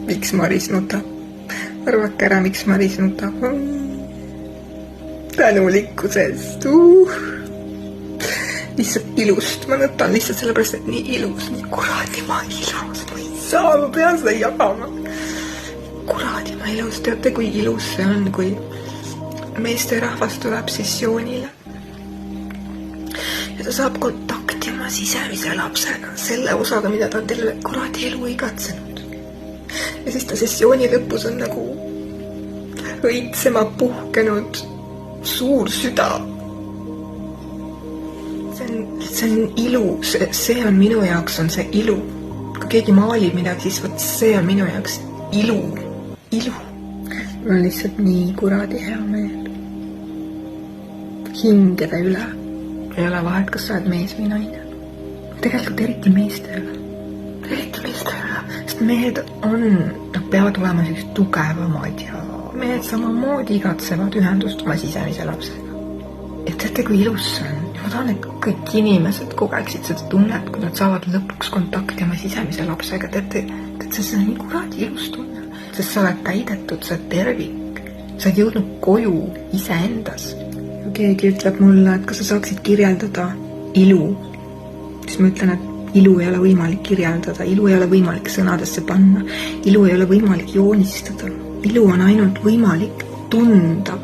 miks Maris nutab? Arvake ära, miks Maris nutab. Tänulikkusest. Lihtsalt ilust. Ma nutan lihtsalt sellepärast, et nii ilus, nii kuradima ilus. Ma ei saa, ma pean seda jagama. Kuradima ilus. Teate, kui ilus see on, kui meesterahvas tuleb sessioonile. Ja ta saab kontakti oma sisemise lapsega, selle osaga, mida ta on terve kuradi elu igatsenud. Ja siis ta sessiooni lõpus on nagu õitsema puhkenud suur süda. See on ilu, see on minu jaoks on see ilu. Kui keegi maalib midagi, siis võt see on minu jaoks ilu. Ilu. Mul on lihtsalt nii kuradi hea meel. Hingede üle. Ei ole vahet, kas sa oled mees või naine. Tegelikult eriti meeste üle. Eriti meeste üle. Sest mehed on, nad peavad olema sellised tugevamad ja mehed samamoodi igatsevad ühendust oma sisemise lapsega. Ja teate, kui ilus see on. Ja ma tahan, et kõik inimesed kogeksid seda tunnet, kui nad saavad lõpuks kontakti oma sisemise lapsega. Teate, see on nii kuradi ilus tunne. Sest sa oled täidetud, sa oled tervik. Sa oled jõudnud koju iseendas. Keegi ütleb mulle, et kas sa saaksid kirjeldada ilu. Siis ma ütlen, et ilu ei ole võimalik kirjeldada. Ilu ei ole võimalik sõnadesse panna. Ilu ei ole võimalik joonistada. Ilu on ainult võimalik tunda.